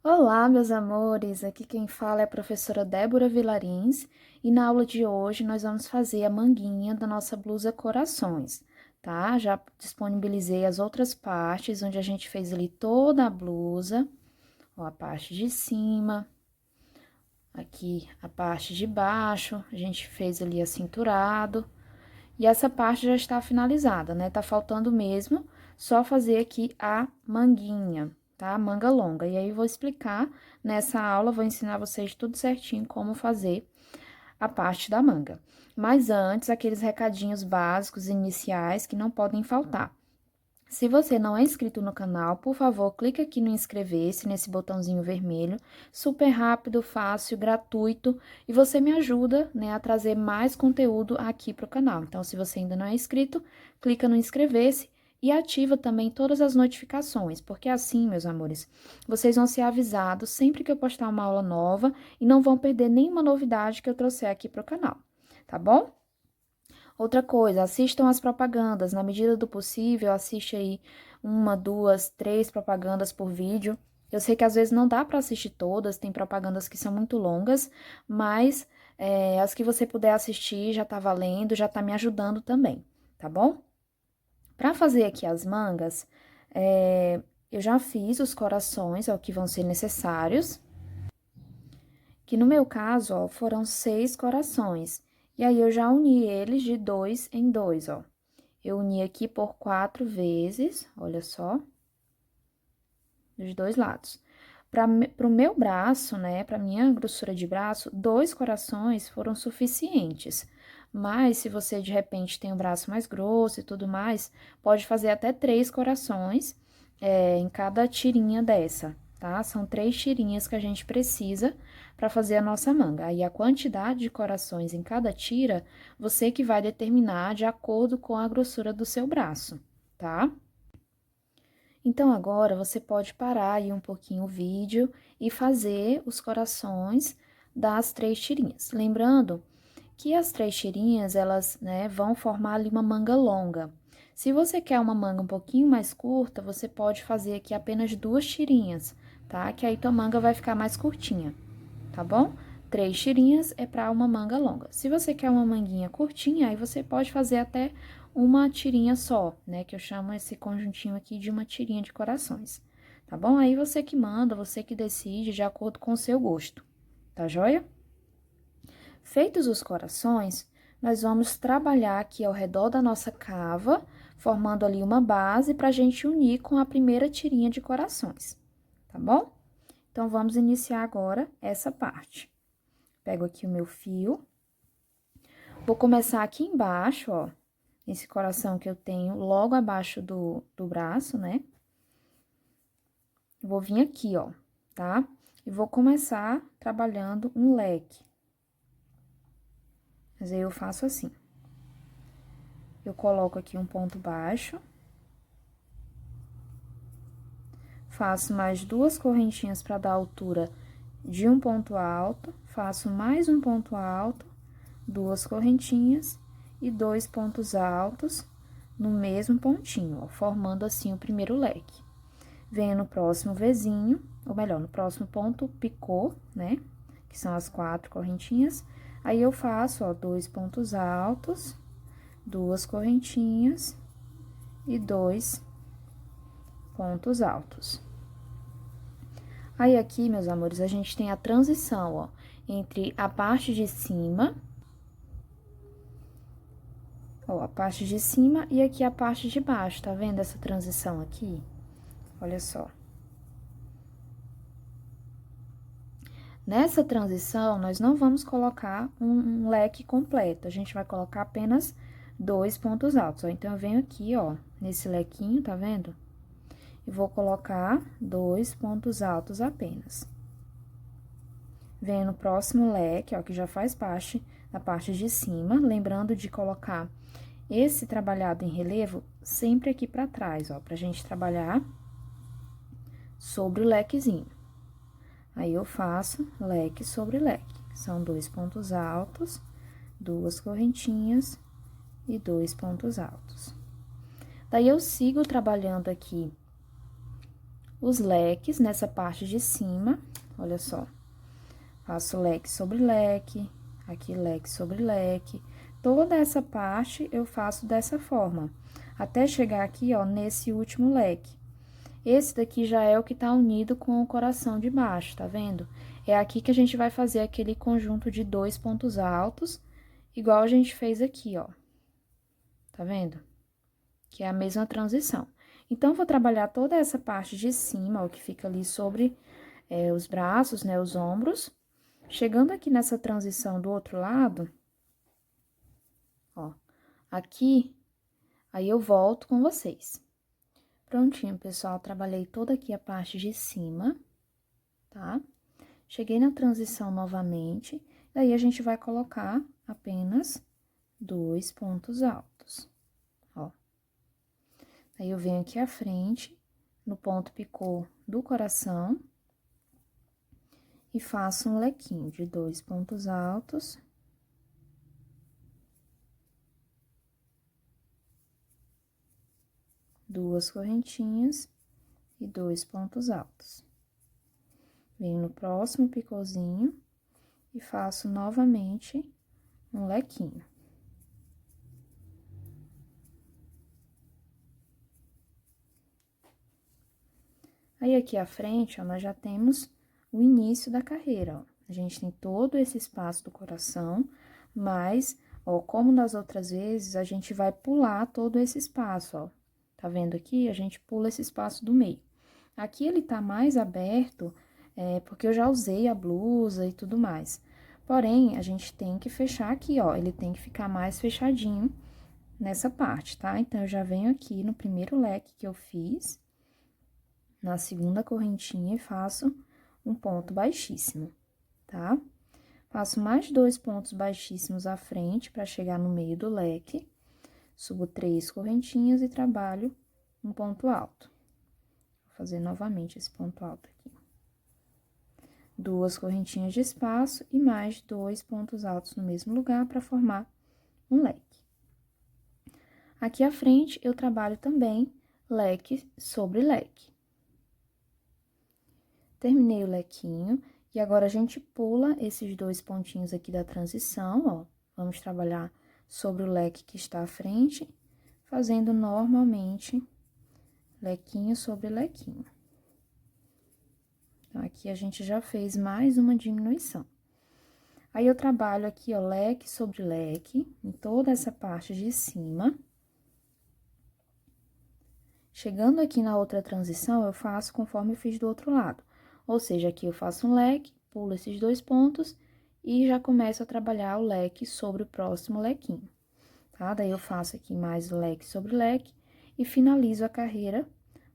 Olá, meus amores! Aqui quem fala é a professora Débora Vilarins e na aula de hoje nós vamos fazer a manguinha da nossa blusa Corações, tá? Já disponibilizei as outras partes, onde a gente fez ali toda a blusa, ó, a parte de cima, aqui a parte de baixo, a gente fez ali acinturado, e essa parte já está finalizada, né? Tá faltando mesmo só fazer aqui a manguinha, tá? Manga longa. E aí, vou explicar nessa aula, vou ensinar vocês tudo certinho como fazer a parte da manga. Mas antes, aqueles recadinhos básicos iniciais que não podem faltar. Se você não é inscrito no canal, por favor, clique aqui no inscrever-se, nesse botãozinho vermelho, super rápido, fácil, gratuito, e você me ajuda, né, a trazer mais conteúdo aqui para o canal. Então, se você ainda não é inscrito, clica no inscrever-se e ativa também todas as notificações, porque assim, meus amores, vocês vão ser avisados sempre que eu postar uma aula nova e não vão perder nenhuma novidade que eu trouxer aqui para o canal, tá bom? Outra coisa, assistam as propagandas, na medida do possível, assiste aí uma, duas, três propagandas por vídeo. Eu sei que às vezes não dá para assistir todas, tem propagandas que são muito longas, mas as que você puder assistir já tá valendo, já tá me ajudando também, tá bom? Para fazer aqui as mangas, eu já fiz os corações, ó, que vão ser necessários, que no meu caso, ó, foram 6 corações. E aí, eu já uni eles de 2 em 2, ó. Eu uni aqui por 4 vezes, olha só, dos dois lados. Para o meu braço, né, para minha grossura de braço, 2 corações foram suficientes. Mas, se você, de repente, tem o braço mais grosso e tudo mais, pode fazer até 3 corações, em cada tirinha dessa, tá? São 3 tirinhas que a gente precisa para fazer a nossa manga. Aí, a quantidade de corações em cada tira, você que vai determinar de acordo com a grossura do seu braço, tá? Então, agora você pode parar aí um pouquinho o vídeo e fazer os corações das 3 tirinhas. Lembrando que as 3 tirinhas, elas, né, vão formar ali uma manga longa. Se você quer uma manga um pouquinho mais curta, você pode fazer aqui apenas 2 tirinhas, tá? Que aí tua manga vai ficar mais curtinha, tá bom? 3 tirinhas é para uma manga longa. Se você quer uma manguinha curtinha, aí você pode fazer até uma tirinha só, né? Que eu chamo esse conjuntinho aqui de uma tirinha de corações, tá bom? Aí você que manda, você que decide de acordo com o seu gosto, tá joia? Feitos os corações, nós vamos trabalhar aqui ao redor da nossa cava, formando ali uma base para a gente unir com a primeira tirinha de corações, tá bom? Então, vamos iniciar agora essa parte. Pego aqui o meu fio, vou começar aqui embaixo, ó, esse coração que eu tenho logo abaixo do braço, né? Vou vir aqui, ó, tá? E vou começar trabalhando um leque. Mas aí, eu faço assim. Eu coloco aqui um ponto baixo. Faço mais 2 correntinhas para dar altura de um ponto alto. Faço mais um ponto alto, 2 correntinhas e 2 pontos altos no mesmo pontinho, ó, formando assim o primeiro leque. Venho no próximo vizinho, ou melhor, no próximo ponto picô, né? Que são as 4 correntinhas. Aí, eu faço, ó, 2 pontos altos, 2 correntinhas e 2 pontos altos. Aí, aqui, meus amores, a gente tem a transição, ó, entre a parte de cima, ó, a parte de cima e aqui a parte de baixo, tá vendo essa transição aqui? Olha só. Nessa transição, nós não vamos colocar um leque completo, a gente vai colocar apenas 2 pontos altos, ó. Então, eu venho aqui, ó, nesse lequinho, tá vendo? E vou colocar 2 pontos altos apenas. Venho no próximo leque, ó, que já faz parte da parte de cima, lembrando de colocar esse trabalhado em relevo sempre aqui pra trás, ó, pra gente trabalhar sobre o lequezinho. Aí, eu faço leque sobre leque, são 2 pontos altos, 2 correntinhas e 2 pontos altos. Daí, eu sigo trabalhando aqui os leques nessa parte de cima, olha só. Faço leque sobre leque, aqui leque sobre leque. Toda essa parte eu faço dessa forma, até chegar aqui, ó, nesse último leque. Esse daqui já é o que tá unido com o coração de baixo, tá vendo? É aqui que a gente vai fazer aquele conjunto de 2 pontos altos, igual a gente fez aqui, ó. Tá vendo? Que é a mesma transição. Então, vou trabalhar toda essa parte de cima, ó, que fica ali sobre os braços, né, os ombros. Chegando aqui nessa transição do outro lado, ó, aqui, aí eu volto com vocês. Prontinho, pessoal, trabalhei toda aqui a parte de cima, tá? Cheguei na transição novamente, daí a gente vai colocar apenas 2 pontos altos, ó. Aí, eu venho aqui à frente, no ponto picô do coração, e faço um lequinho de 2 pontos altos. Duas correntinhas e 2 pontos altos. Venho no próximo picôzinho e faço novamente um lequinho. Aí, aqui à frente, ó, nós já temos o início da carreira, ó. A gente tem todo esse espaço do coração, mas, ó, como nas outras vezes, a gente vai pular todo esse espaço, ó. Tá vendo aqui? A gente pula esse espaço do meio. Aqui ele tá mais aberto, porque eu já usei a blusa e tudo mais. Porém, a gente tem que fechar aqui, ó, ele tem que ficar mais fechadinho nessa parte, tá? Então, eu já venho aqui no primeiro leque que eu fiz, na segunda correntinha e faço um ponto baixíssimo, tá? Faço mais 2 pontos baixíssimos à frente para chegar no meio do leque, subo 3 correntinhas e trabalho um ponto alto. Vou fazer novamente esse ponto alto aqui. 2 correntinhas de espaço e mais 2 pontos altos no mesmo lugar para formar um leque. Aqui à frente, eu trabalho também leque sobre leque. Terminei o lequinho, e agora a gente pula esses 2 pontinhos aqui da transição, ó. Vamos trabalhar sobre o leque que está à frente, fazendo normalmente lequinho sobre lequinho. Então, aqui a gente já fez mais uma diminuição. Aí, eu trabalho aqui, ó, leque sobre leque, em toda essa parte de cima. Chegando aqui na outra transição, eu faço conforme eu fiz do outro lado. Ou seja, aqui eu faço um leque, pulo esses 2 pontos e já começo a trabalhar o leque sobre o próximo lequinho, tá? Daí, eu faço aqui mais leque sobre leque e finalizo a carreira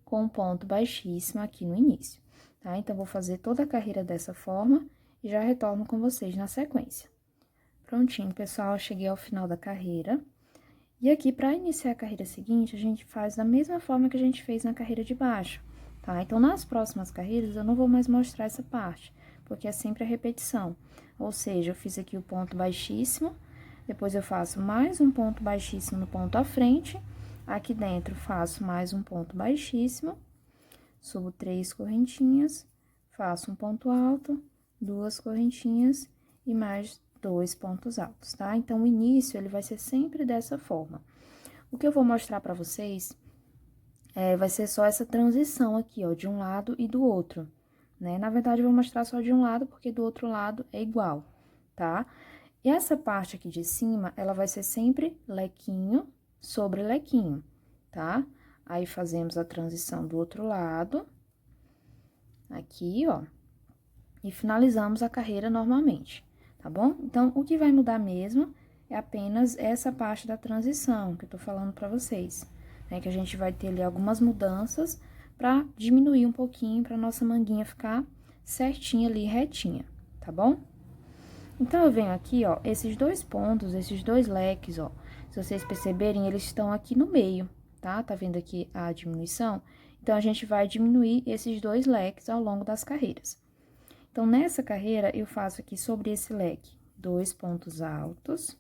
com um ponto baixíssimo aqui no início, tá? Então, vou fazer toda a carreira dessa forma e já retorno com vocês na sequência. Prontinho, pessoal, eu cheguei ao final da carreira. E aqui, para iniciar a carreira seguinte, a gente faz da mesma forma que a gente fez na carreira de baixo, tá? Então, nas próximas carreiras, eu não vou mais mostrar essa parte, porque é sempre a repetição. Ou seja, eu fiz aqui o ponto baixíssimo, depois eu faço mais um ponto baixíssimo no ponto à frente, aqui dentro faço mais um ponto baixíssimo, subo 3 correntinhas, faço um ponto alto, 2 correntinhas e mais 2 pontos altos, tá? Então, o início, ele vai ser sempre dessa forma. O que eu vou mostrar pra vocês vai ser só essa transição aqui, ó, de um lado e do outro, né? Na verdade, eu vou mostrar só de um lado, porque do outro lado é igual, tá? E essa parte aqui de cima, ela vai ser sempre lequinho sobre lequinho, tá? Aí, fazemos a transição do outro lado, aqui, ó, e finalizamos a carreira normalmente, tá bom? Então, o que vai mudar mesmo é apenas essa parte da transição que eu tô falando pra vocês, né? Que a gente vai ter ali algumas mudanças pra diminuir um pouquinho, pra nossa manguinha ficar certinha ali, retinha, tá bom? Então, eu venho aqui, ó, esses 2 pontos, esses 2 leques, ó, se vocês perceberem, eles estão aqui no meio, tá? Tá vendo aqui a diminuição? Então, a gente vai diminuir esses 2 leques ao longo das carreiras. Então, nessa carreira, eu faço aqui sobre esse leque 2 pontos altos.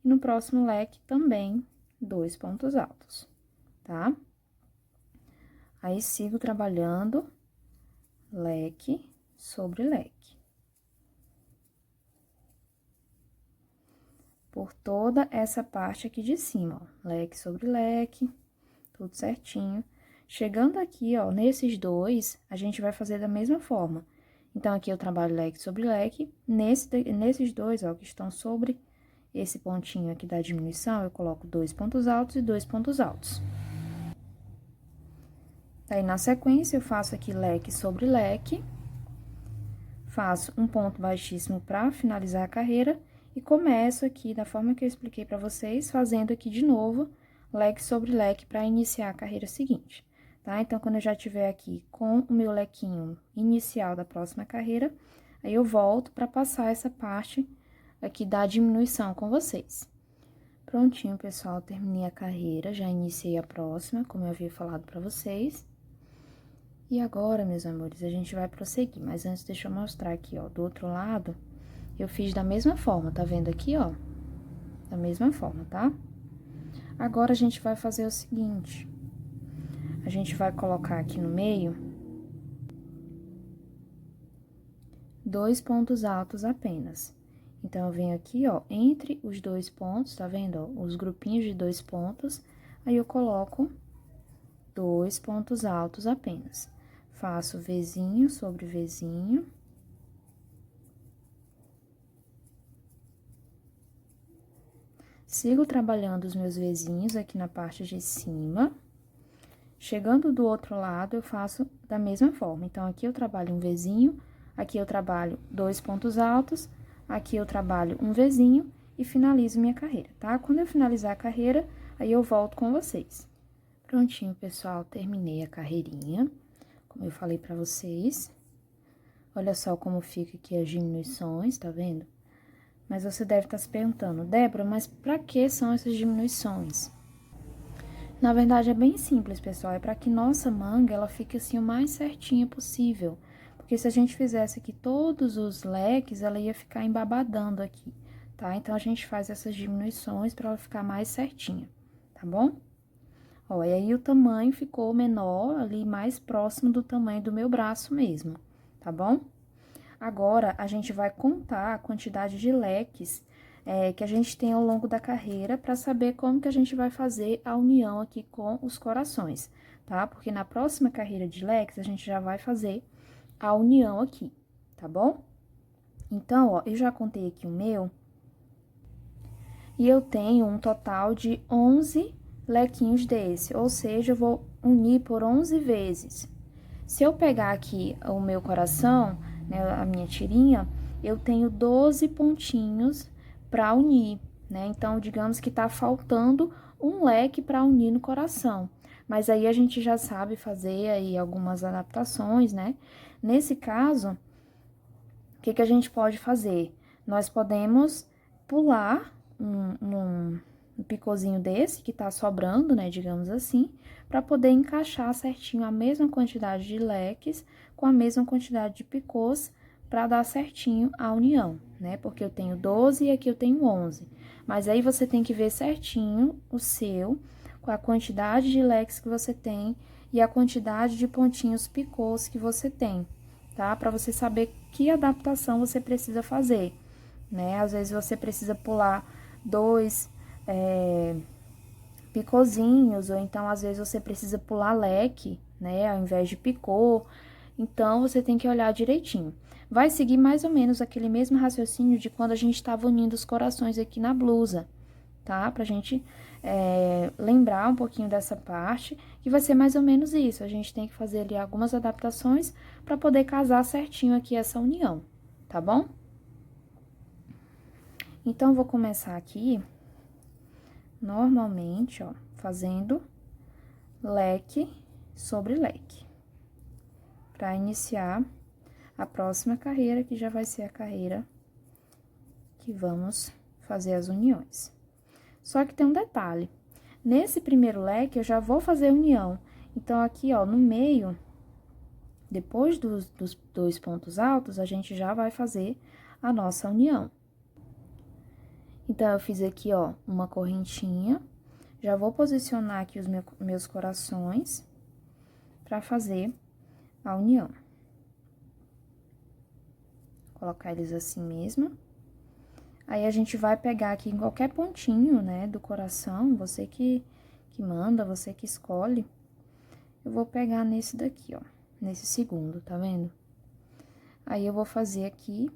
E no próximo leque, também, 2 pontos altos, tá? Aí, sigo trabalhando leque sobre leque. Por toda essa parte aqui de cima, ó. Leque sobre leque, tudo certinho. Chegando aqui, ó, nesses dois, a gente vai fazer da mesma forma. Então, aqui eu trabalho leque sobre leque. Nesses dois, ó, que estão sobre esse pontinho aqui da diminuição, eu coloco 2 pontos altos e 2 pontos altos. Aí, na sequência, eu faço aqui leque sobre leque, faço um ponto baixíssimo para finalizar a carreira e começo aqui, da forma que eu expliquei para vocês, fazendo aqui de novo leque sobre leque para iniciar a carreira seguinte, tá? Então, quando eu já estiver aqui com o meu lequinho inicial da próxima carreira, aí eu volto para passar essa parte aqui da diminuição com vocês. Prontinho, pessoal, terminei a carreira, já iniciei a próxima, como eu havia falado para vocês. E agora, meus amores, a gente vai prosseguir, mas antes deixa eu mostrar aqui, ó, do outro lado, eu fiz da mesma forma, tá vendo aqui, ó? Da mesma forma, tá? Agora, a gente vai fazer o seguinte, a gente vai colocar aqui no meio 2 pontos altos apenas. Então, eu venho aqui, ó, entre os 2 pontos, tá vendo, ó, os grupinhos de 2 pontos, aí eu coloco 2 pontos altos apenas. Faço Vzinho sobre Vzinho. Sigo trabalhando os meus Vzinhos aqui na parte de cima. Chegando do outro lado, eu faço da mesma forma. Então, aqui eu trabalho um Vzinho, aqui eu trabalho 2 pontos altos, aqui eu trabalho um Vzinho e finalizo minha carreira, tá? Quando eu finalizar a carreira, aí eu volto com vocês. Prontinho, pessoal, terminei a carreirinha, como eu falei pra vocês. Olha só como fica aqui as diminuições, tá vendo? Mas você deve estar se perguntando, Débora, mas pra que são essas diminuições? Na verdade, é bem simples, pessoal, é para que nossa manga, ela fique assim o mais certinha possível. Porque se a gente fizesse aqui todos os leques, ela ia ficar embabadando aqui, tá? Então, a gente faz essas diminuições para ela ficar mais certinha, tá bom? Ó, e aí o tamanho ficou menor, ali mais próximo do tamanho do meu braço mesmo, tá bom? Agora, a gente vai contar a quantidade de leques que a gente tem ao longo da carreira para saber como que a gente vai fazer a união aqui com os corações, tá? Porque na próxima carreira de leques, a gente já vai fazer a união aqui, tá bom? Então, ó, eu já contei aqui o meu, e eu tenho um total de 11 lequinhos desse, ou seja, eu vou unir por 11 vezes. Se eu pegar aqui o meu coração, né, a minha tirinha, eu tenho 12 pontinhos para unir, né? Então, digamos que tá faltando um leque para unir no coração. Mas aí a gente já sabe fazer aí algumas adaptações, né? Nesse caso, o que que a gente pode fazer? Nós podemos pular um picôzinho desse que tá sobrando, né, digamos assim, para poder encaixar certinho a mesma quantidade de leques com a mesma quantidade de picôs para dar certinho a união, né? Porque eu tenho 12 e aqui eu tenho 11. Mas aí você tem que ver certinho o seu, com a quantidade de leques que você tem e a quantidade de pontinhos picôs que você tem, tá? Para você saber que adaptação você precisa fazer, né? Às vezes você precisa pular 2 picôzinhos, ou então às vezes você precisa pular leque, né, ao invés de picô. Então, você tem que olhar direitinho. Vai seguir mais ou menos aquele mesmo raciocínio de quando a gente estava unindo os corações aqui na blusa, tá? Pra gente lembrar um pouquinho dessa parte, que vai ser mais ou menos isso. A gente tem que fazer ali algumas adaptações para poder casar certinho aqui essa união, tá bom? Então, vou começar aqui normalmente, ó, fazendo leque sobre leque, para iniciar a próxima carreira, que já vai ser a carreira que vamos fazer as uniões. Só que tem um detalhe, nesse primeiro leque eu já vou fazer união, então aqui, ó, no meio, depois dos 2 pontos altos, a gente já vai fazer a nossa união. Então, eu fiz aqui, ó, uma correntinha. Já vou posicionar aqui os meus corações, para fazer a união. Colocar eles assim mesmo. Aí, a gente vai pegar aqui em qualquer pontinho, né, do coração, você que manda, você que escolhe. Eu vou pegar nesse daqui, ó, nesse segundo, tá vendo? Aí, eu vou fazer aqui,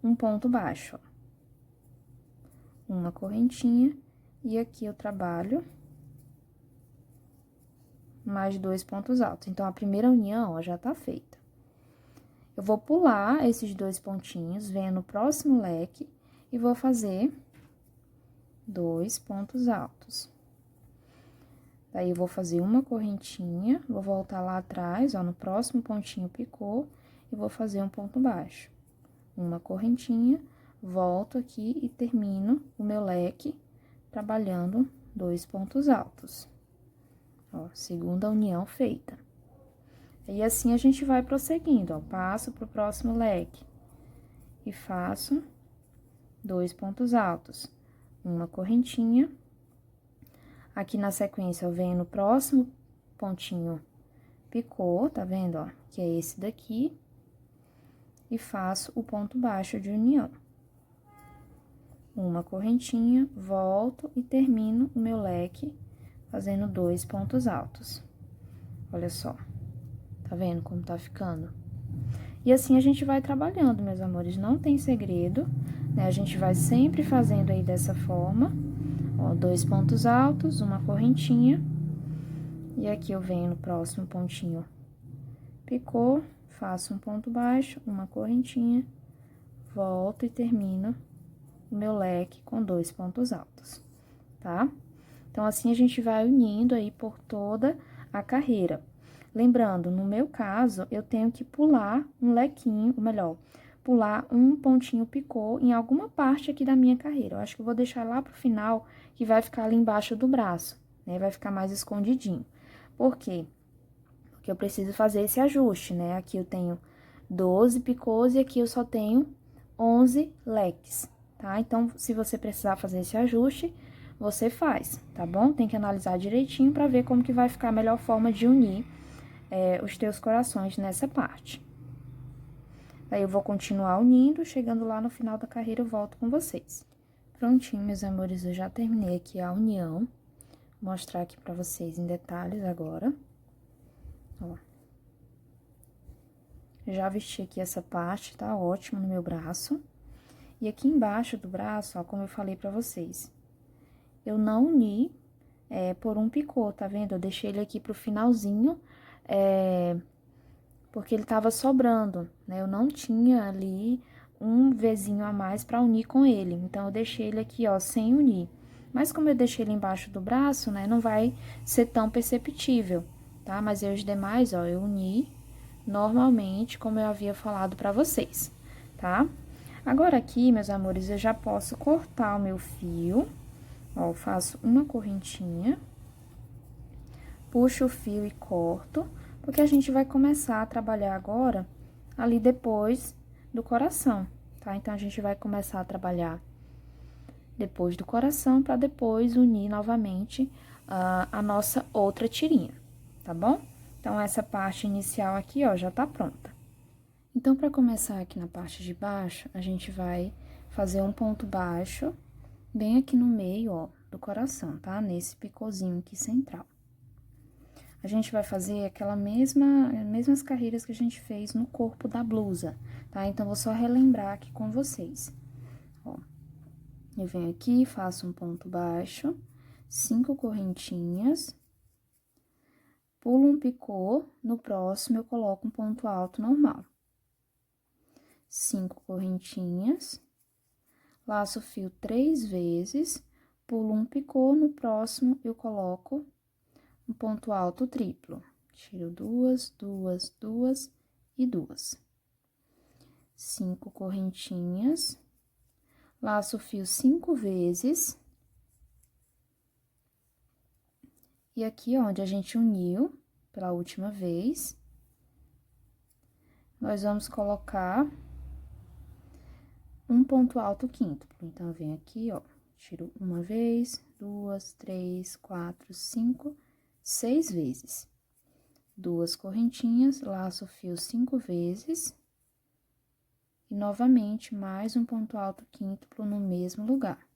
um ponto baixo, ó. Uma correntinha, e aqui eu trabalho mais 2 pontos altos. Então, a primeira união, ó, já tá feita. Eu vou pular esses 2 pontinhos, venho no próximo leque e vou fazer 2 pontos altos. Daí, eu vou fazer uma correntinha, vou voltar lá atrás, ó, no próximo pontinho picô, e vou fazer um ponto baixo. Uma correntinha, volto aqui e termino o meu leque trabalhando 2 pontos altos. Ó, segunda união feita. E assim a gente vai prosseguindo, ó, passo pro próximo leque e faço 2 pontos altos, uma correntinha. Aqui na sequência, eu venho no próximo pontinho picô, tá vendo, ó, que é esse daqui, e faço o ponto baixo de união. Uma correntinha, volto e termino o meu leque fazendo 2 pontos altos. Olha só, tá vendo como tá ficando? E assim a gente vai trabalhando, meus amores, não tem segredo, né? A gente vai sempre fazendo aí dessa forma, ó, 2 pontos altos, uma correntinha. E aqui eu venho no próximo pontinho picô, faço um ponto baixo, uma correntinha, volto e termino o meu leque com 2 pontos altos, tá? Então, assim, a gente vai unindo aí por toda a carreira. Lembrando, no meu caso, eu tenho que pular um lequinho, ou melhor, pular um pontinho picô em alguma parte aqui da minha carreira. Eu acho que eu vou deixar lá pro final, que vai ficar ali embaixo do braço, né? Vai ficar mais escondidinho. Por quê? Porque eu preciso fazer esse ajuste, né? Aqui eu tenho 12 picôs e aqui eu só tenho 11 leques, tá? Então, se você precisar fazer esse ajuste, você faz, tá bom? Tem que analisar direitinho pra ver como que vai ficar a melhor forma de unir os teus corações nessa parte. Aí, eu vou continuar unindo, chegando lá no final da carreira, eu volto com vocês. Prontinho, meus amores, eu já terminei aqui a união. Vou mostrar aqui pra vocês em detalhes agora. Ó. Já vesti aqui essa parte, tá ótimo no meu braço. E aqui embaixo do braço, ó, como eu falei pra vocês, eu não uni por um picô, tá vendo? Eu deixei ele aqui pro finalzinho, porque ele tava sobrando, né? Eu não tinha ali um Vzinho a mais pra unir com ele, então eu deixei ele aqui, ó, sem unir. Mas como eu deixei ele embaixo do braço, né, não vai ser tão perceptível, tá? Mas aí os demais, ó, eu uni normalmente, como eu havia falado pra vocês, tá? Agora aqui, meus amores, eu já posso cortar o meu fio, ó, eu faço uma correntinha, puxo o fio e corto, porque a gente vai começar a trabalhar agora ali depois do coração, tá? Então, a gente vai começar a trabalhar depois do coração, para depois unir novamente a nossa outra tirinha, tá bom? Então, essa parte inicial aqui, ó, já tá pronta. Então, para começar aqui na parte de baixo, a gente vai fazer um ponto baixo bem aqui no meio, ó, do coração, tá? Nesse picôzinho aqui central. A gente vai fazer aquela mesmas carreiras que a gente fez no corpo da blusa, tá? Então, vou só relembrar aqui com vocês. Ó, eu venho aqui, faço um ponto baixo, 5 correntinhas, pulo um picô, no próximo eu coloco um ponto alto normal. 5 correntinhas, laço o fio 3 vezes, pulo um picô, no próximo eu coloco um ponto alto triplo. Tiro 2, 2, 2 e 2. 5 correntinhas, laço o fio 5 vezes. E aqui, onde a gente uniu pela última vez, nós vamos colocar um ponto alto quíntuplo. Então, eu venho aqui, ó, tiro uma vez, 2, 3, 4, 5, 6 vezes. 2 correntinhas, laço o fio 5 vezes. E, novamente, mais um ponto alto quíntuplo no mesmo lugar.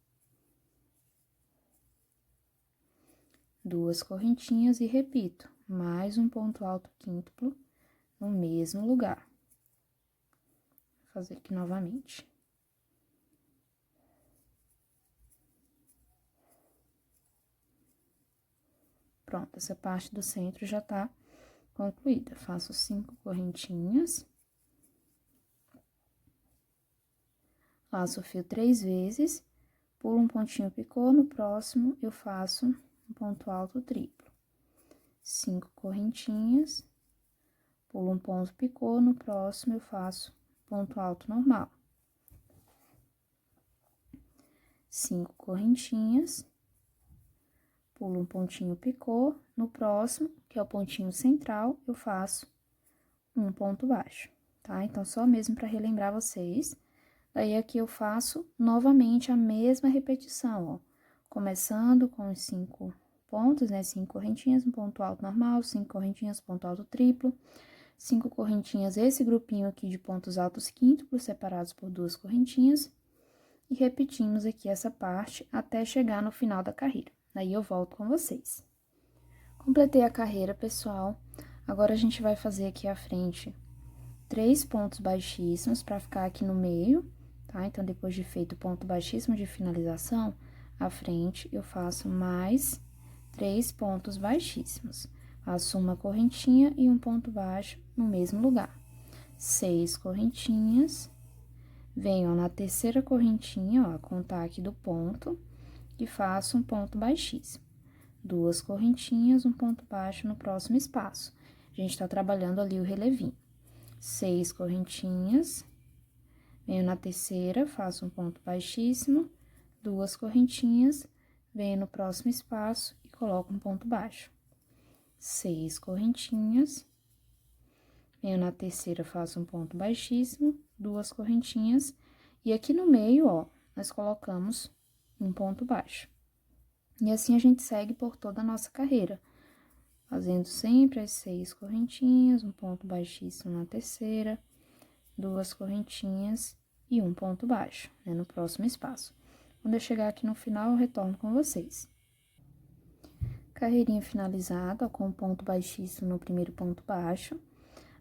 2 correntinhas e repito, mais um ponto alto quíntuplo no mesmo lugar. Vou fazer aqui novamente. Pronto, essa parte do centro já tá concluída. Faço 5 correntinhas. Laço o fio 3 vezes, pulo um pontinho picô, no próximo eu faço um ponto alto triplo. 5 correntinhas, pulo um ponto picô, no próximo eu faço ponto alto normal. 5 correntinhas, pulo um pontinho picô, no próximo, que é o pontinho central, eu faço um ponto baixo, tá? Então, só mesmo para relembrar vocês. Daí, aqui eu faço novamente a mesma repetição, ó. Começando com os 5 pontos, né? 5 correntinhas, um ponto alto normal, 5 correntinhas, ponto alto triplo, 5 correntinhas, esse grupinho aqui de pontos altos quíntuplos, separados por 2 correntinhas. E repetimos aqui essa parte até chegar no final da carreira. Daí, eu volto com vocês. Completei a carreira, pessoal. Agora, a gente vai fazer aqui à frente 3 pontos baixíssimos para ficar aqui no meio, tá? Então, depois de feito o ponto baixíssimo de finalização, à frente eu faço mais 3 pontos baixíssimos. Faço uma correntinha e um ponto baixo no mesmo lugar. 6 correntinhas, venho na terceira correntinha, ó, contar aqui do ponto, e faço um ponto baixíssimo. 2 correntinhas, um ponto baixo no próximo espaço. A gente tá trabalhando ali o relevinho. 6 correntinhas, venho na terceira, faço um ponto baixíssimo, 2 correntinhas, venho no próximo espaço e coloco um ponto baixo. 6 correntinhas, venho na terceira, faço um ponto baixíssimo, 2 correntinhas, e aqui no meio, ó, nós colocamos um ponto baixo. E assim a gente segue por toda a nossa carreira, fazendo sempre as 6 correntinhas, um ponto baixíssimo na terceira, 2 correntinhas e um ponto baixo, né, no próximo espaço. Quando eu chegar aqui no final, eu retorno com vocês. Carreirinha finalizada, ó, com um ponto baixíssimo no primeiro ponto baixo.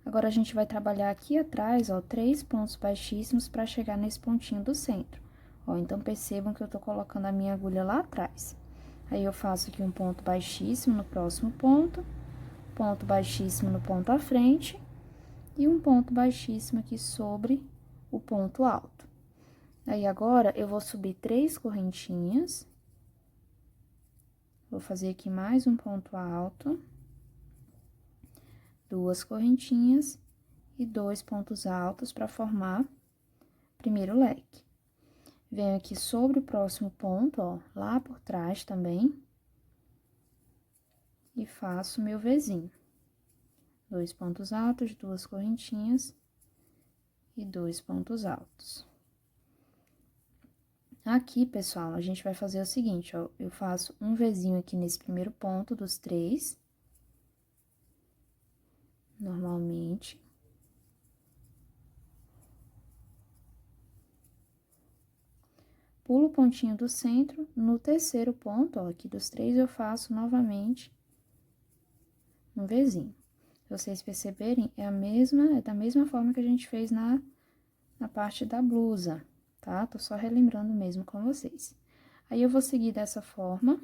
Agora, a gente vai trabalhar aqui atrás, ó, 3 pontos baixíssimos para chegar nesse pontinho do centro. Ó, então, percebam que eu tô colocando a minha agulha lá atrás. Aí, eu faço aqui um ponto baixíssimo no próximo ponto baixíssimo no ponto à frente, e um ponto baixíssimo aqui sobre o ponto alto. Aí, agora, eu vou subir 3 correntinhas, vou fazer aqui mais um ponto alto, 2 correntinhas e 2 pontos altos para formar primeiro leque. Venho aqui sobre o próximo ponto, ó, lá por trás também, e faço meu Vzinho. 2 pontos altos, 2 correntinhas e 2 pontos altos. Aqui, pessoal, a gente vai fazer o seguinte, ó, eu faço um Vzinho aqui nesse primeiro ponto dos 3, normalmente. Pulo o pontinho do centro, no terceiro ponto, ó, aqui dos 3, eu faço novamente um Vzinho. Se vocês perceberem, é da mesma forma que a gente fez na parte da blusa, tá? Tô só relembrando mesmo com vocês. Aí, eu vou seguir dessa forma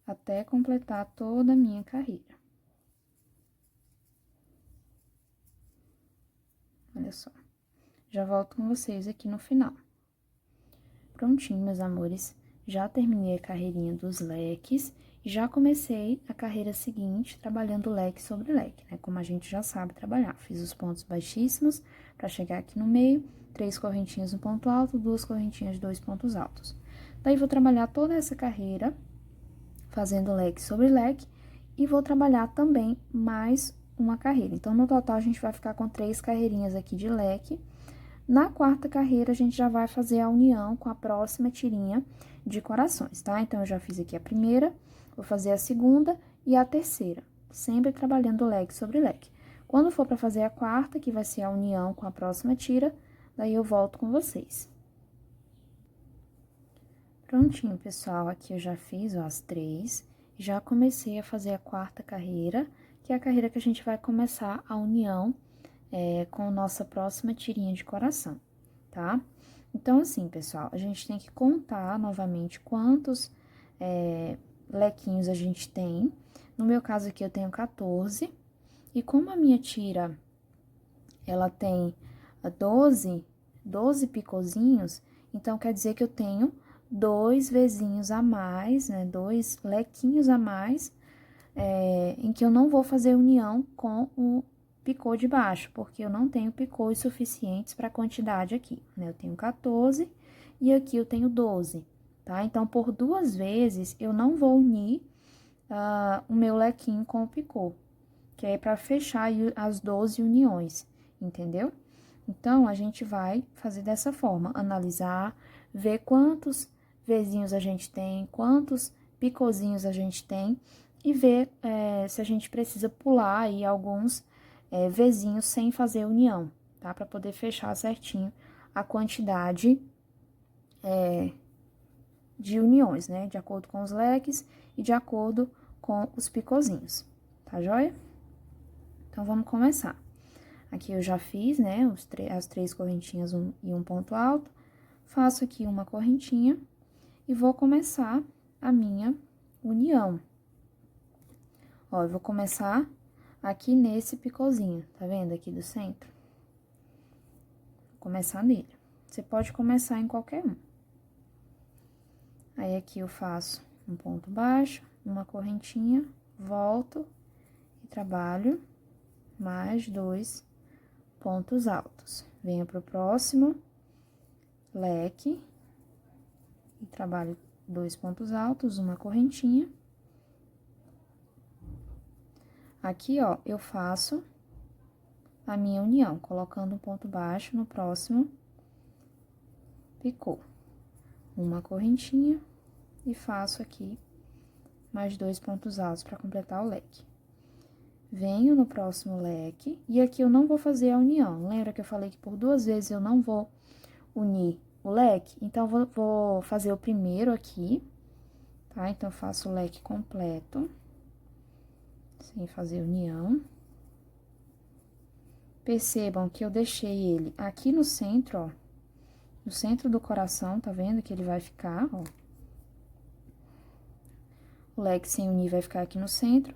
até completar toda a minha carreira. Olha só. Já volto com vocês aqui no final. Prontinho, meus amores. Já terminei a carreirinha dos leques e já comecei a carreira seguinte trabalhando leque sobre leque, né? Como a gente já sabe trabalhar. Fiz os pontos baixíssimos para chegar aqui no meio, 3 correntinhas no ponto alto, 2 correntinhas, 2 pontos altos. Daí, vou trabalhar toda essa carreira fazendo leque sobre leque e vou trabalhar também mais uma carreira. Então, no total, a gente vai ficar com 3 carreirinhas aqui de leque. Na quarta carreira, a gente já vai fazer a união com a próxima tirinha de corações, tá? Então, eu já fiz aqui a primeira, vou fazer a segunda e a terceira, sempre trabalhando leque sobre leque. Quando for para fazer a quarta, que vai ser a união com a próxima tira, daí eu volto com vocês. Prontinho, pessoal, aqui eu já fiz, ó, as 3, já comecei a fazer a quarta carreira, que é a carreira que a gente vai começar a união com a nossa próxima tirinha de coração, tá? Então, assim, pessoal, a gente tem que contar novamente quantos lequinhos a gente tem. No meu caso aqui, eu tenho 14, e como a minha tira, ela tem 12 picozinhos, então, quer dizer que eu tenho 2 vezinhos a mais, né? 2 lequinhos a mais, em que eu não vou fazer união com o picô de baixo, porque eu não tenho picôs suficientes para a quantidade aqui, né? Eu tenho 14 e aqui eu tenho 12, tá? Então, por 2 vezes, eu não vou unir o meu lequinho com o picô, que é para fechar aí as 12 uniões, entendeu? Então, a gente vai fazer dessa forma, analisar, ver quantos vezinhos a gente tem, quantos picozinhos a gente tem, e ver se a gente precisa pular aí alguns vezinhos sem fazer união, tá? Para poder fechar certinho a quantidade de uniões, né? De acordo com os leques e de acordo com os picozinhos, tá joia? Então, vamos começar. Aqui eu já fiz, né, as 3 correntinhas e um ponto alto. Faço aqui uma correntinha e vou começar a minha união. Ó, eu vou começar aqui nesse picôzinho, tá vendo aqui do centro? Vou começar nele. Você pode começar em qualquer um. Aí, aqui eu faço um ponto baixo, uma correntinha, volto e trabalho mais 2 pontos altos. Venho pro próximo leque e trabalho 2 pontos altos, uma correntinha. Aqui, ó, eu faço a minha união, colocando um ponto baixo no próximo picô. Uma correntinha e faço aqui mais 2 pontos altos para completar o leque. Venho no próximo leque e aqui eu não vou fazer a união. Lembra que eu falei que por 2 vezes eu não vou unir o leque? Então, vou fazer o primeiro aqui, tá? Então, eu faço o leque completo, sem fazer união. Percebam que eu deixei ele aqui no centro, ó, no centro do coração, tá vendo que ele vai ficar, ó. O leque sem unir vai ficar aqui no centro.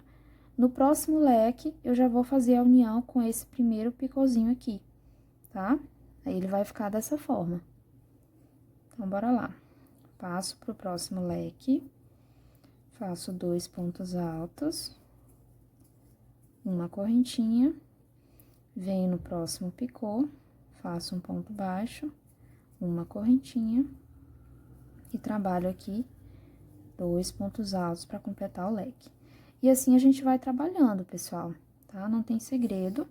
No próximo leque, eu já vou fazer a união com esse primeiro picôzinho aqui, tá? Aí, ele vai ficar dessa forma. Então, bora lá. Passo pro próximo leque, faço 2 pontos altos, uma correntinha, venho no próximo picô, faço um ponto baixo, uma correntinha e trabalho aqui 2 pontos altos para completar o leque. E assim a gente vai trabalhando, pessoal, tá? Não tem segredo.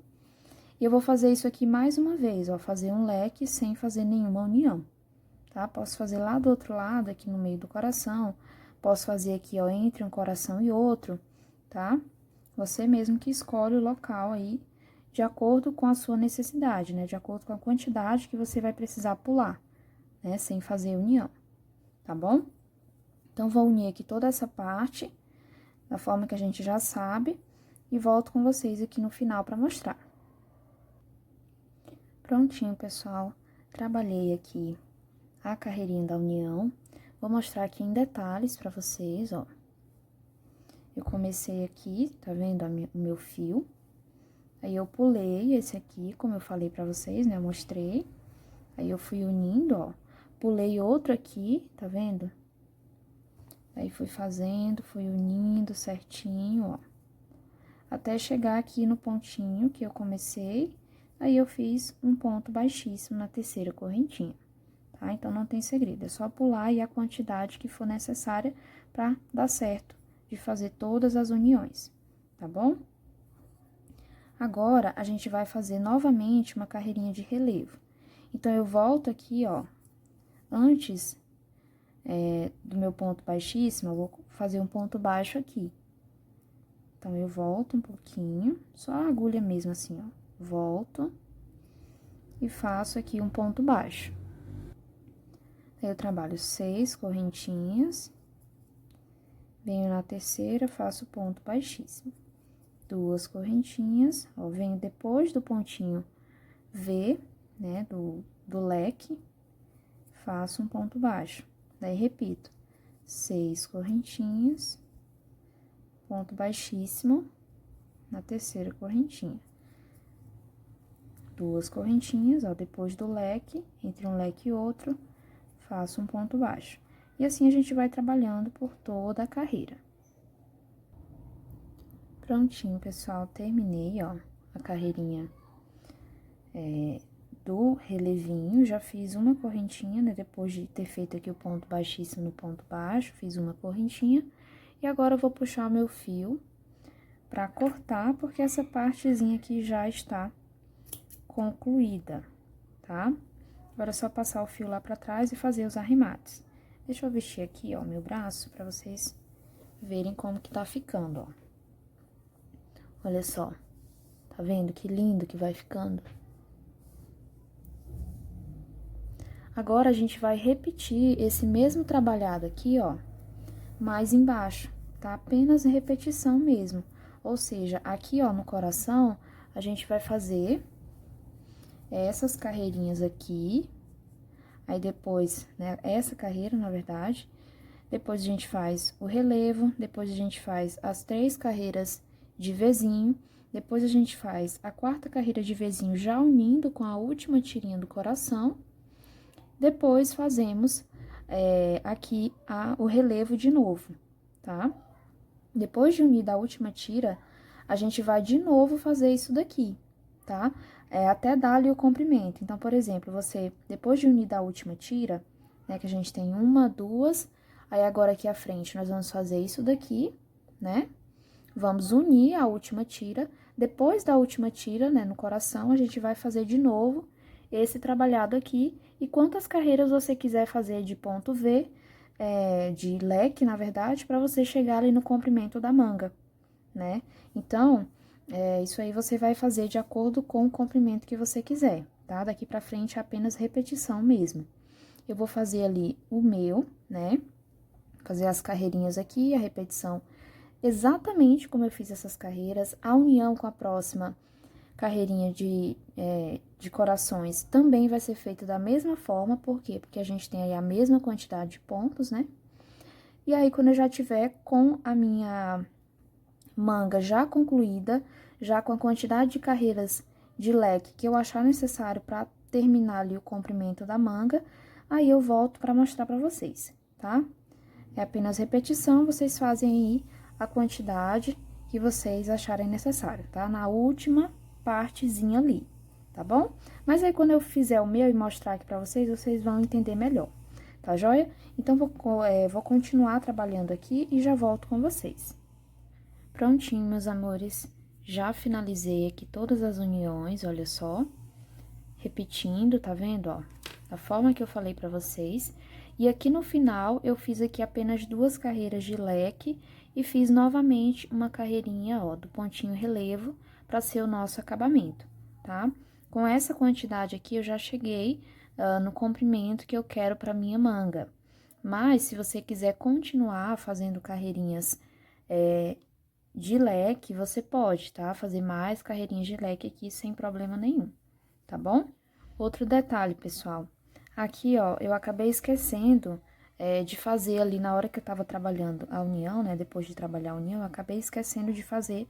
E eu vou fazer isso aqui mais uma vez, ó, fazer um leque sem fazer nenhuma união, tá? Posso fazer lá do outro lado, aqui no meio do coração, posso fazer aqui, ó, entre um coração e outro, tá? Você mesmo que escolhe o local aí, de acordo com a sua necessidade, né? De acordo com a quantidade que você vai precisar pular, né? Sem fazer união, tá bom? Então, vou unir aqui toda essa parte, da forma que a gente já sabe, e volto com vocês aqui no final para mostrar. Prontinho, pessoal. Trabalhei aqui a carreirinha da união. Vou mostrar aqui em detalhes para vocês, ó. Eu comecei aqui, tá vendo o meu fio? Aí, eu pulei esse aqui, como eu falei pra vocês, né? Eu mostrei. Aí, eu fui unindo, ó. Pulei outro aqui, tá vendo? Aí, fui fazendo, fui unindo certinho, ó. Até chegar aqui no pontinho que eu comecei. Aí, eu fiz um ponto baixíssimo na terceira correntinha, tá? Então, não tem segredo, é só pular aí a quantidade que for necessária pra dar certo de fazer todas as uniões, tá bom? Agora, a gente vai fazer novamente uma carreirinha de relevo. Então, eu volto aqui, ó, antes do meu ponto baixíssimo, eu vou fazer um ponto baixo aqui. Então, eu volto um pouquinho, só a agulha mesmo assim, ó. Volto e faço aqui um ponto baixo. Aí, eu trabalho 6 correntinhas, venho na terceira, faço ponto baixíssimo. 2 correntinhas, ó, venho depois do pontinho V, né, do leque, faço um ponto baixo. Daí, repito, 6 correntinhas, ponto baixíssimo na terceira correntinha. 2 correntinhas, ó, depois do leque, entre um leque e outro, faço um ponto baixo. E assim a gente vai trabalhando por toda a carreira. Prontinho, pessoal, terminei, ó, a carreirinha do relevinho, já fiz uma correntinha, né, depois de ter feito aqui o ponto baixíssimo no ponto baixo, fiz uma correntinha, e agora eu vou puxar o meu fio pra cortar, porque essa partezinha aqui já está concluída, tá? Agora é só passar o fio lá pra trás e fazer os arremates. Deixa eu vestir aqui, ó, o meu braço, pra vocês verem como que tá ficando, ó. Olha só, tá vendo que lindo que vai ficando? Agora, a gente vai repetir esse mesmo trabalhado aqui, ó, mais embaixo, tá? Apenas repetição mesmo. Ou seja, aqui, ó, no coração, a gente vai fazer essas carreirinhas aqui, aí depois, né, essa carreira, na verdade, depois a gente faz o relevo, depois a gente faz as 3 carreiras de Vzinho, depois a gente faz a 4ª carreira de Vzinho já unindo com a última tirinha do coração, depois fazemos aqui o relevo de novo, tá? Depois de unir da última tira, a gente vai de novo fazer isso daqui, tá? Até dar ali o comprimento. Então, por exemplo, você, depois de unir da última tira, né, que a gente tem 1, 2, aí agora aqui à frente nós vamos fazer isso daqui, né? Vamos unir a última tira, depois da última tira, né, no coração, a gente vai fazer de novo esse trabalhado aqui, e quantas carreiras você quiser fazer de ponto V, de leque, na verdade, para você chegar ali no comprimento da manga, né? Então, isso aí você vai fazer de acordo com o comprimento que você quiser, tá? Daqui pra frente é apenas repetição mesmo. Eu vou fazer ali o meu, né? Fazer as carreirinhas aqui, a repetição exatamente como eu fiz essas carreiras, a união com a próxima carreirinha de corações também vai ser feita da mesma forma, por quê? Porque a gente tem aí a mesma quantidade de pontos, né? E aí, quando eu já tiver com a minha manga já concluída, já com a quantidade de carreiras de leque que eu achar necessário para terminar ali o comprimento da manga, aí eu volto para mostrar para vocês, tá? É apenas repetição, vocês fazem aí a quantidade que vocês acharem necessário, tá? Na última partezinha ali, tá bom? Mas aí, quando eu fizer o meu e mostrar aqui pra vocês, vocês vão entender melhor, tá joia? Então, vou continuar trabalhando aqui e já volto com vocês. Prontinho, meus amores, já finalizei aqui todas as uniões, olha só. Repetindo, tá vendo, ó? Da forma que eu falei pra vocês. E aqui no final, eu fiz aqui apenas 2 carreiras de leque e fiz novamente uma carreirinha, ó, do pontinho relevo, pra ser o nosso acabamento, tá? Com essa quantidade aqui, eu já cheguei no comprimento que eu quero pra minha manga. Mas, se você quiser continuar fazendo carreirinhas de leque, você pode, tá? Fazer mais carreirinhas de leque aqui sem problema nenhum, tá bom? Outro detalhe, pessoal, aqui, ó, eu acabei esquecendo de fazer ali na hora que eu tava trabalhando a união, né? Depois de trabalhar a união, eu acabei esquecendo de fazer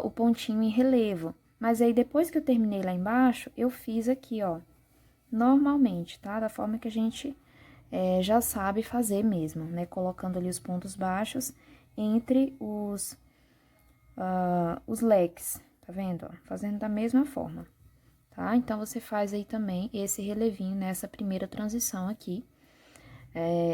o pontinho em relevo. Mas aí, depois que eu terminei lá embaixo, eu fiz aqui, ó, normalmente, tá? Da forma que a gente já sabe fazer mesmo, né? Colocando ali os pontos baixos entre os leques, tá vendo? Ó? Fazendo da mesma forma, tá? Então, você faz aí também esse relevinho nessa primeira transição aqui,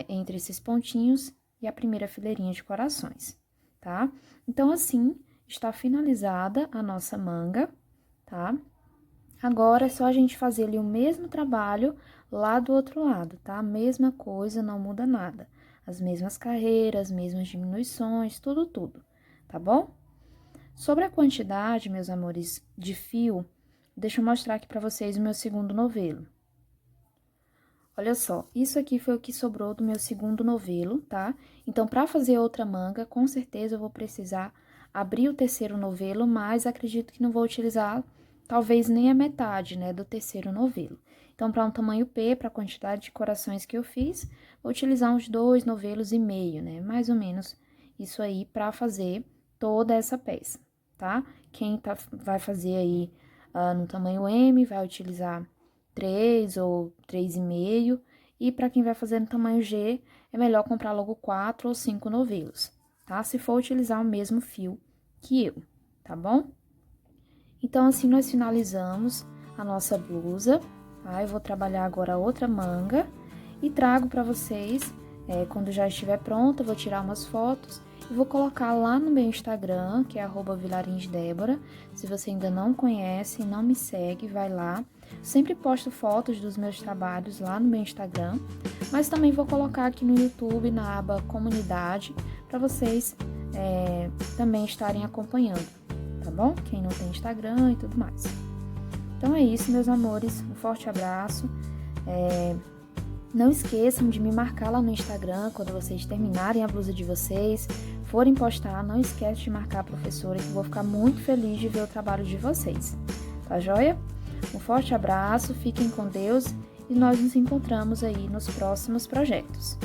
entre esses pontinhos e a primeira fileirinha de corações, tá? Então, assim, está finalizada a nossa manga, tá? Agora é só a gente fazer ali o mesmo trabalho lá do outro lado, tá? Mesma coisa, não muda nada. As mesmas carreiras, mesmas diminuições, tudo, tá bom? Sobre a quantidade, meus amores, de fio, deixa eu mostrar aqui pra vocês o meu segundo novelo. Olha só, isso aqui foi o que sobrou do meu segundo novelo, tá? Então, para fazer outra manga, com certeza eu vou precisar abrir o terceiro novelo, mas acredito que não vou utilizar, talvez nem a metade, né, do terceiro novelo. Então, para um tamanho P, para a quantidade de corações que eu fiz, vou utilizar uns 2,5 novelos, né? Mais ou menos isso aí para fazer toda essa peça, tá? Quem vai fazer aí no tamanho M, vai utilizar 3 ou 3,5. E para quem vai fazer no tamanho G, é melhor comprar logo 4 ou 5 novelos, tá? Se for utilizar o mesmo fio que eu, tá bom? Então, assim, nós finalizamos a nossa blusa, tá? Eu vou trabalhar agora a outra manga e trago para vocês, quando já estiver pronta, eu vou tirar umas fotos e vou colocar lá no meu Instagram, que é @vilarinsdebora. Se você ainda não conhece, não me segue, vai lá. Sempre posto fotos dos meus trabalhos lá no meu Instagram, mas também vou colocar aqui no YouTube, na aba Comunidade, para vocês também estarem acompanhando, tá bom? Quem não tem Instagram e tudo mais. Então é isso, meus amores, um forte abraço. Não esqueçam de me marcar lá no Instagram quando vocês terminarem a blusa de vocês, forem postar, não esquece de marcar a professora, que eu vou ficar muito feliz de ver o trabalho de vocês, tá joia? Um forte abraço, fiquem com Deus e nós nos encontramos aí nos próximos projetos.